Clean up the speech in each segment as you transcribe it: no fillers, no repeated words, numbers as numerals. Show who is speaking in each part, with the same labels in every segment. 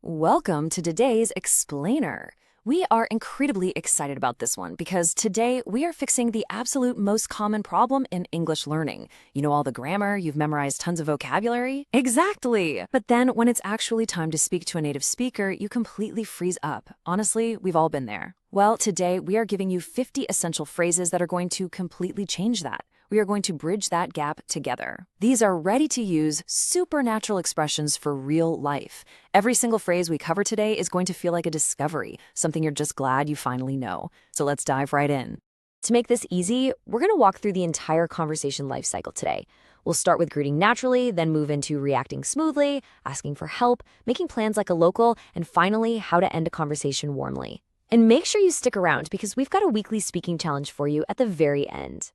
Speaker 1: Welcome to today's Explainer. We are incredibly excited about this one because today we are fixing the absolute most common problem in English learning. You know all the grammar, you've memorized tons of vocabulary? Exactly! But then when it's actually time to speak to a native speaker, you completely freeze up. Honestly, we've all been there. Well, today we are giving you 50 essential phrases that are going to completely change that. We are going to bridge that gap together. These are ready-to-use, supernatural expressions for real life. Every single phrase we cover today is going to feel like a discovery, something you're just glad you finally know. So let's dive right in.
Speaker 2: To make this easy, we're going to walk through the entire conversation life cycle today. We'll start with greeting naturally, then move into reacting smoothly, asking for help, making plans like a local, and finally, how to end a conversation warmly. And make sure you stick around because we've got a weekly speaking challenge for you at the very end.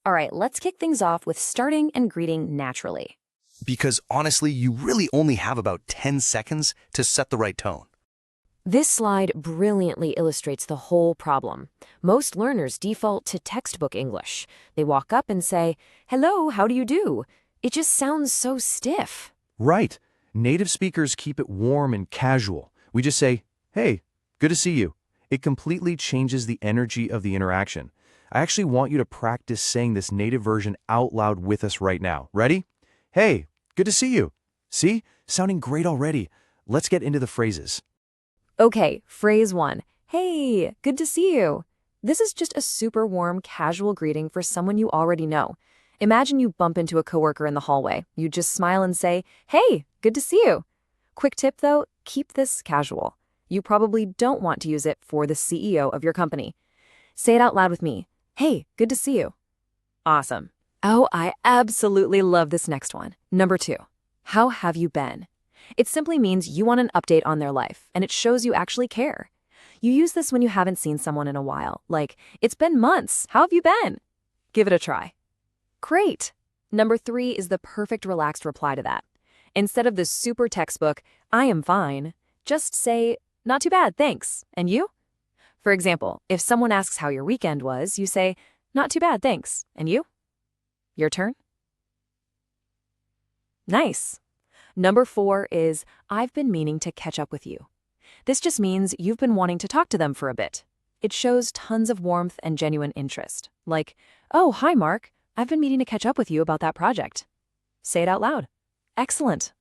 Speaker 2: All right, let's kick things off with starting and greeting naturally.
Speaker 3: Because honestly, you really only have about 10 seconds to set the right tone.
Speaker 2: This slide brilliantly illustrates the whole problem. Most learners default to textbook English. They walk up and say, "Hello, how do you do?" It just sounds so stiff.
Speaker 4: Right. Native speakers keep it warm and casual. We just say, "Hey, good to see you." It completely changes the energy of the interaction. I actually want you to practice saying this native version out loud with us right now. Ready? Hey, good to see you. See? Sounding great already. Let's get into the phrases.
Speaker 2: Okay, phrase 1. Hey, good to see you. This is just a super warm, casual greeting for someone you already know. Imagine you bump into a coworker in the hallway. You just smile and say, "Hey, good to see you." Quick tip though, keep this casual. You probably don't want to use it for the CEO of your company. Say it out loud with me. Hey, good to see you. Awesome. Oh, I absolutely love this next one. Number 2, how have you been? It simply means you want an update on their life, and it shows you actually care. You use this when you haven't seen someone in a while, like, "It's been months, how have you been?" Give it a try. Great. Number 3 is the perfect relaxed reply to that. Instead of the super textbook, "I am fine," just say, "Not too bad, thanks. And you?" For example, if someone asks how your weekend was, you say, "Not too bad, thanks. And you?" Your turn? Nice. Number 4 is, "I've been meaning to catch up with you." This just means you've been wanting to talk to them for a bit. It shows tons of warmth and genuine interest. Like, "Oh, hi, Mark. I've been meaning to catch up with you about that project." Say it out loud. Excellent.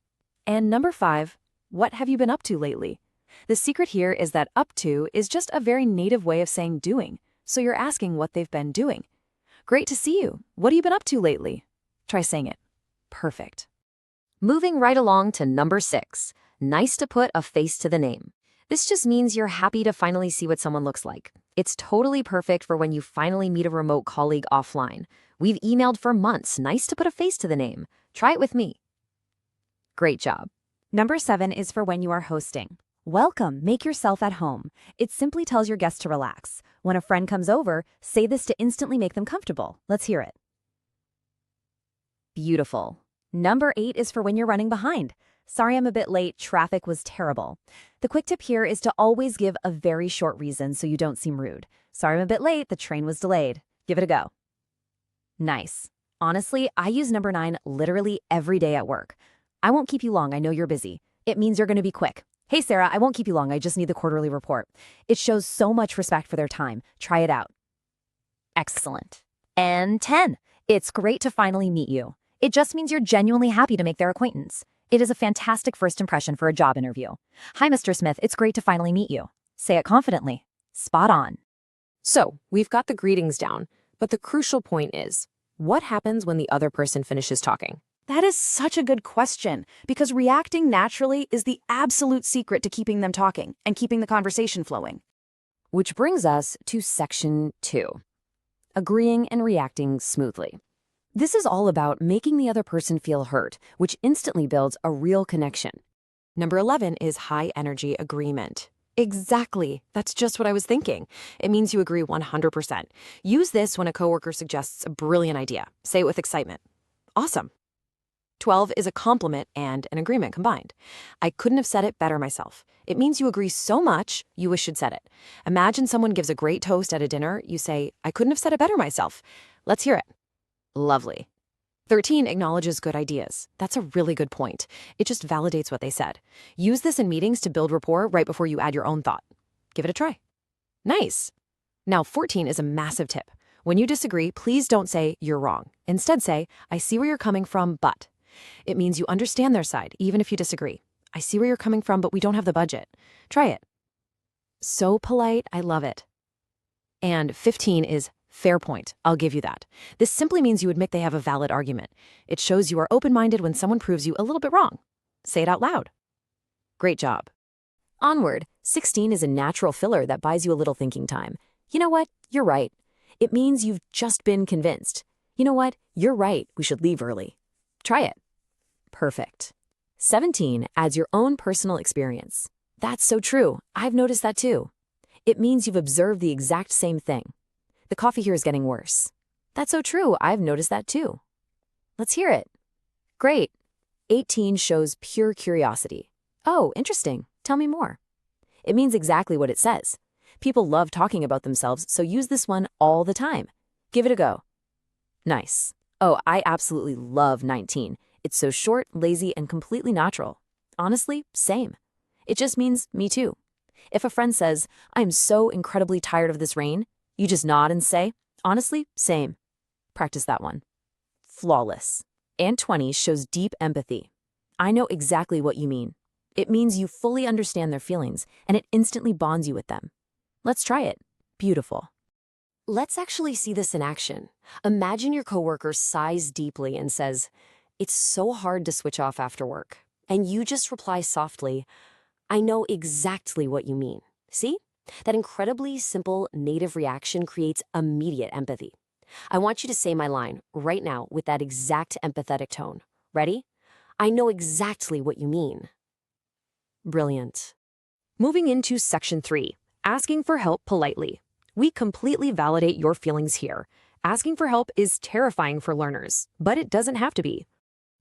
Speaker 2: And number 5, what have you been up to lately? The secret here is that up to is just a very native way of saying doing, so you're asking what they've been doing. Great to see you. What have you been up to lately? Try saying it. Perfect. Moving right along to number 6, nice to put a face to the name. This just means you're happy to finally see what someone looks like. It's totally perfect for when you finally meet a remote colleague offline. We've emailed for months, nice to put a face to the name. Try it with me. Great job.
Speaker 5: Number 7 is for when you are hosting. Welcome, make yourself at home. It simply tells your guests to relax. When a friend comes over, say this to instantly make them comfortable. Let's hear it. Beautiful. Number 8 is for when you're running behind. Sorry I'm a bit late, traffic was terrible. The quick tip here is to always give a very short reason so you don't seem rude. Sorry I'm a bit late, the train was delayed. Give it a go. Nice. Honestly, I use number 9 literally every day at work. I won't keep you long, I know you're busy. It means you're going to be quick. "Hey, Sarah, I won't keep you long. I just need the quarterly report." It shows so much respect for their time. Try it out. Excellent. And 10. It's great to finally meet you. It just means you're genuinely happy to make their acquaintance. It is a fantastic first impression for a job interview. "Hi, Mr. Smith. It's great to finally meet you." Say it confidently. Spot on.
Speaker 2: So, we've got the greetings down, but the crucial point is, what happens when the other person finishes talking?
Speaker 1: That is such a good question, because reacting naturally is the absolute secret to keeping them talking and keeping the conversation flowing.
Speaker 2: Which brings us to section 2, agreeing and reacting smoothly. This is all about making the other person feel heard, which instantly builds a real connection. Number 11 is high energy agreement. Exactly. That's just what I was thinking. It means you agree 100%. Use this when a coworker suggests a brilliant idea. Say it with excitement. Awesome. 12 is a compliment and an agreement combined. I couldn't have said it better myself. It means you agree so much, you wish you'd said it. Imagine someone gives a great toast at a dinner. You say, "I couldn't have said it better myself." Let's hear it. Lovely. 13 acknowledges good ideas. That's a really good point. It just validates what they said. Use this in meetings to build rapport right before you add your own thought. Give it a try. Nice. Now, 14 is a massive tip. When you disagree, please don't say you're wrong. Instead say, I see where you're coming from, but. It means you understand their side, even if you disagree. I see where you're coming from, but we don't have the budget. Try it. So polite, I love it. And 15 is fair point. I'll give you that. This simply means you admit they have a valid argument. It shows you are open-minded when someone proves you a little bit wrong. Say it out loud. Great job.
Speaker 1: Onward, 16 is a natural filler that buys you a little thinking time. You know what? You're right. It means you've just been convinced. You know what? You're right. We should leave early. Try it. Perfect. 17 adds your own personal experience. That's so true. I've noticed that too. It means you've observed the exact same thing. The coffee here is getting worse. That's so true. I've noticed that too. Let's hear it. Great. 18 shows pure curiosity. Oh, interesting. Tell me more. It means exactly what it says. People love talking about themselves, so use this one all the time. Give it a go. Nice. Oh, I absolutely love 19. It's so short, lazy, and completely natural. Honestly, same. It just means me too. If a friend says, I'm so incredibly tired of this rain, you just nod and say, honestly, same. Practice that one. Flawless. And 20 shows deep empathy. I know exactly what you mean. It means you fully understand their feelings, and it instantly bonds you with them. Let's try it. Beautiful. Let's actually see this in action. Imagine your coworker sighs deeply and says, it's so hard to switch off after work. And you just reply softly, I know exactly what you mean. See? That incredibly simple native reaction creates immediate empathy. I want you to say my line right now with that exact empathetic tone. Ready? I know exactly what you mean. Brilliant. Moving into section 3, asking for help politely. We completely validate your feelings here. Asking for help is terrifying for learners, but it doesn't have to be.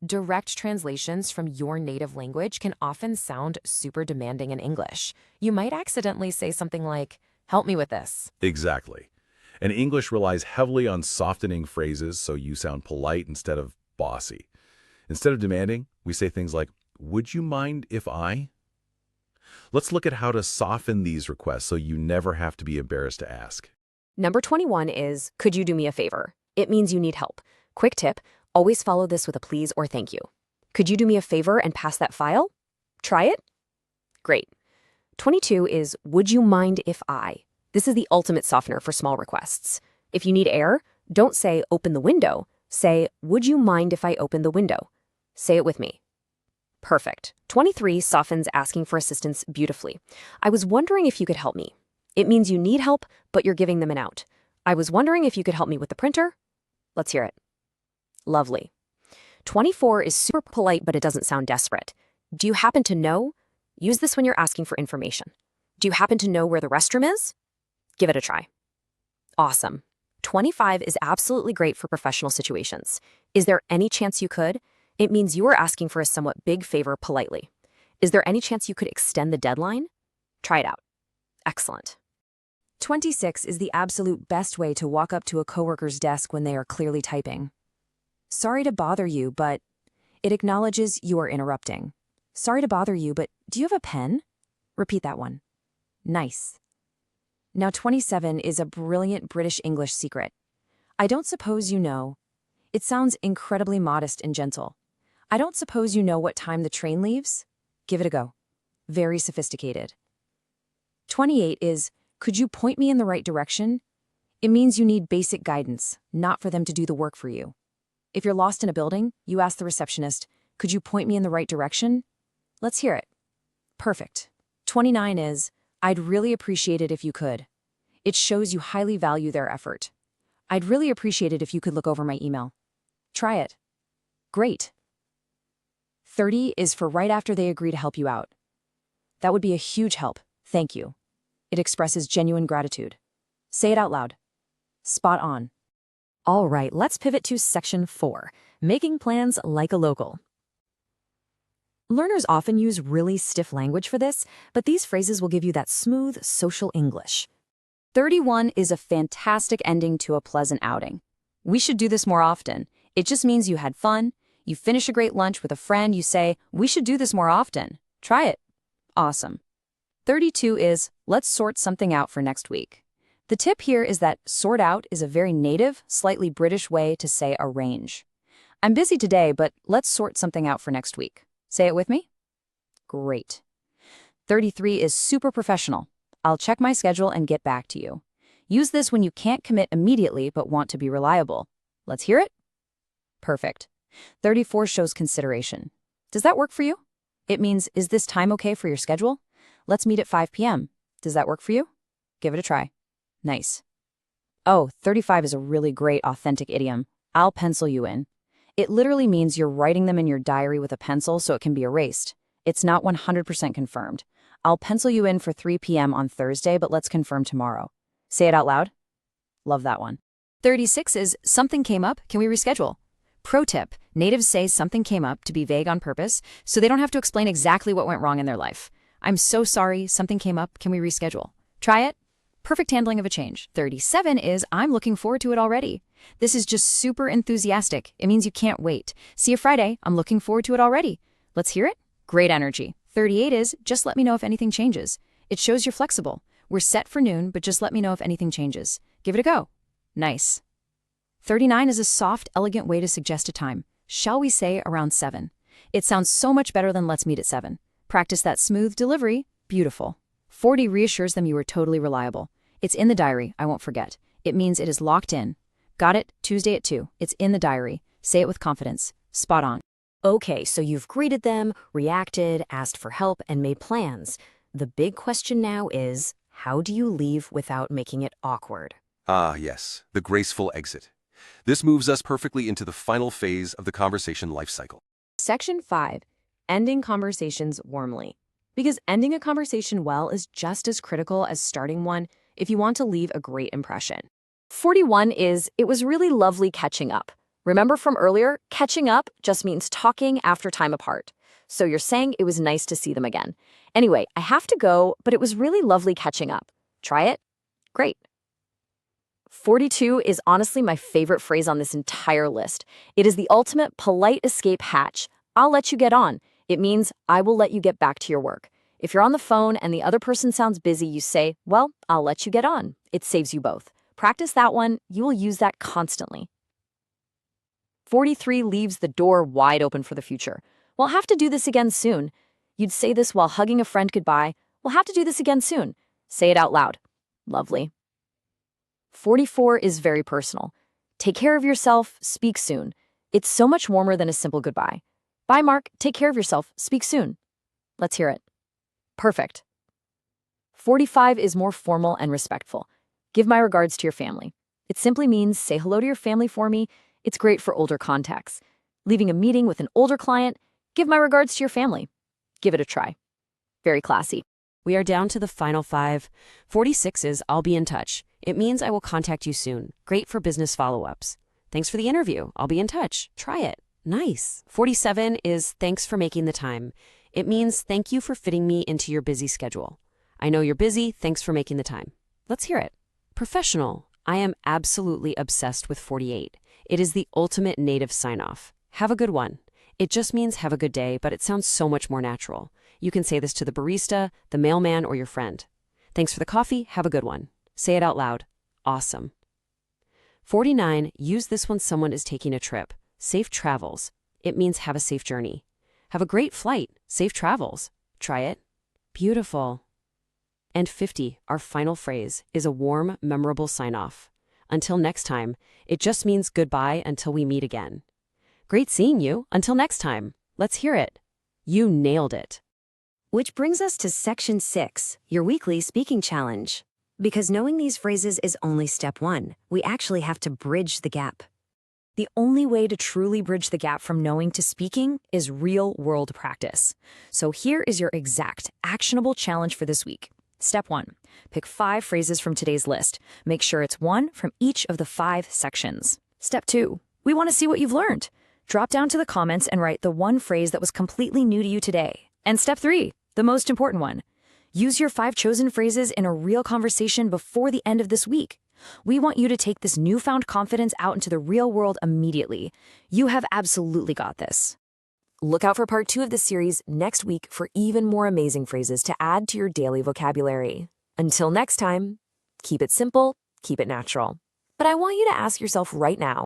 Speaker 1: Direct translations from your native language can often sound super demanding in English. You might accidentally say something like, help me with this.
Speaker 6: Exactly. And English relies heavily on softening phrases so you sound polite instead of bossy. Instead of demanding, we say things like, would you mind if I? Let's look at how to soften these requests so you never have to be embarrassed to ask.
Speaker 2: Number 21 is, could you do me a favor? It means you need help. Quick tip, always follow this with a please or thank you. Could you do me a favor and pass that file? Try it? Great. 22 is, would you mind if I? This is the ultimate softener for small requests. If you need air, don't say open the window. Say, would you mind if I open the window? Say it with me. Perfect. 23 softens asking for assistance beautifully. I was wondering if you could help me. It means you need help, but you're giving them an out. I was wondering if you could help me with the printer. Let's hear it. Lovely. 24 is super polite, but it doesn't sound desperate. Do you happen to know? Use this when you're asking for information. Do you happen to know where the restroom is? Give it a try. Awesome. 25 is absolutely great for professional situations. Is there any chance you could? It means you are asking for a somewhat big favor politely. Is there any chance you could extend the deadline? Try it out. Excellent. 26 is the absolute best way to walk up to a coworker's desk when they are clearly typing. Sorry to bother you, but it acknowledges you are interrupting. Sorry to bother you, but do you have a pen? Repeat that one. Nice. Now 27 is a brilliant British English secret. I don't suppose you know. It sounds incredibly modest and gentle. I don't suppose you know what time the train leaves? Give it a go. Very sophisticated. 28 is, could you point me in the right direction? It means you need basic guidance, not for them to do the work for you. If you're lost in a building, you ask the receptionist, could you point me in the right direction? Let's hear it. Perfect. 29 is, I'd really appreciate it if you could. It shows you highly value their effort. I'd really appreciate it if you could look over my email. Try it. Great. 30 is for right after they agree to help you out. That would be a huge help. Thank you. It expresses genuine gratitude. Say it out loud. Spot on. All right, let's pivot to section 4, making plans like a local. Learners often use really stiff language for this, but these phrases will give you that smooth social English. 31 is a fantastic ending to a pleasant outing. We should do this more often.
Speaker 1: It just means you had fun. You finish a great lunch with a friend, you say, we should do this more often. Try it. Awesome. 32 is, let's sort something out for next week. The tip here is that sort out is a very native, slightly British way to say arrange. I'm busy today, but let's sort something out for next week. Say it with me? Great. 33 is super professional. I'll check my schedule and get back to you. Use this when you can't commit immediately but want to be reliable. Let's hear it? Perfect. 34 shows consideration. Does that work for you? It means, is this time okay for your schedule? Let's meet at 5 p.m. Does that work for you? Give it a try. Nice. Oh, 35 is a really great authentic idiom. I'll pencil you in. It literally means you're writing them in your diary with a pencil so it can be erased. It's not 100% confirmed. I'll pencil you in for 3 p.m. on Thursday, but let's confirm tomorrow. Say it out loud. Love that one. 36 is, something came up, can we reschedule? Pro tip, natives say something came up to be vague on purpose, so they don't have to explain exactly what went wrong in their life. I'm so sorry, something came up, can we reschedule? Try it. Perfect handling of a change. 37 is, I'm looking forward to it already. This is just super enthusiastic. It means you can't wait. See you Friday, I'm looking forward to it already. Let's hear it? Great energy. 38 is, just let me know if anything changes. It shows you're flexible. We're set for noon, but just let me know if anything changes. Give it a go. Nice. 39 is a soft, elegant way to suggest a time. Shall we say around 7? It sounds so much better than let's meet at 7. Practice that smooth delivery. Beautiful. 40 reassures them you are totally reliable. It's in the diary, I won't forget. It means it is locked in. Got it? Tuesday at 2. It's in the diary. Say it with confidence. Spot on.
Speaker 2: Okay, so you've greeted them, reacted, asked for help, and made plans. The big question now is, how do you leave without making it awkward?
Speaker 3: Ah, yes, the graceful exit. This moves us perfectly into the final phase of the conversation life cycle.
Speaker 2: Section 5. Ending conversations warmly. Because ending a conversation well is just as critical as starting one if you want to leave a great impression. 41 is, it was really lovely catching up. Remember from earlier, catching up just means talking after time apart. So you're saying it was nice to see them again. Anyway, I have to go, but it was really lovely catching up. Try it? Great. 42 is honestly my favorite phrase on this entire list. It is the ultimate polite escape hatch. I'll let you get on. It means I will let you get back to your work. If you're on the phone and the other person sounds busy, you say, well, I'll let you get on. It saves you both. Practice that one. You will use that constantly. 43 leaves the door wide open for the future. We'll have to do this again soon. You'd say this while hugging a friend goodbye. We'll have to do this again soon. Say it out loud. Lovely. 44 is very personal. Take care of yourself, speak soon. It's so much warmer than a simple goodbye. Bye, Mark. Take care of yourself, speak soon. Let's hear it. Perfect. 45 is more formal and respectful. Give my regards to your family. It simply means say hello to your family for me. It's great for older contacts. Leaving a meeting with an older client, give my regards to your family. Give it a try. Very classy.
Speaker 1: We are down to the final 5. 46 is, I'll be in touch. It means I will contact you soon. Great for business follow-ups. Thanks for the interview. I'll be in touch. Try it. Nice. 47 is, thanks for making the time. It means thank you for fitting me into your busy schedule. I know you're busy. Thanks for making the time. Let's hear it. Professional. I am absolutely obsessed with 48. It is the ultimate native sign-off. Have a good one. It just means have a good day, but it sounds so much more natural. You can say this to the barista, the mailman, or your friend. Thanks for the coffee. Have a good one. Say it out loud. Awesome. 49. Use this when someone is taking a trip. Safe travels. It means have a safe journey. Have a great flight. Safe travels. Try it. Beautiful. And 50, our final phrase, is a warm, memorable sign-off. Until next time, it just means goodbye until we meet again. Great seeing you. Until next time. Let's hear it. You nailed it.
Speaker 2: Which brings us to Section 6, your weekly speaking challenge. Because knowing these phrases is only step 1, we actually have to bridge the gap. The only way to truly bridge the gap from knowing to speaking is real-world practice. So here is your exact, actionable challenge for this week. Step 1, pick 5 phrases from today's list. Make sure it's 1 from each of the 5 sections. Step 2, we want to see what you've learned. Drop down to the comments and write the one phrase that was completely new to you today. And step 3, the most important one.
Speaker 1: Use your 5 chosen phrases in a real conversation before the end of this week. We want you to take this newfound confidence out into the real world immediately. You have absolutely got this. Look out for part 2 of this series next week for even more amazing phrases to add to your daily vocabulary. Until next time, keep it simple, keep it natural. But I want you to ask yourself right now,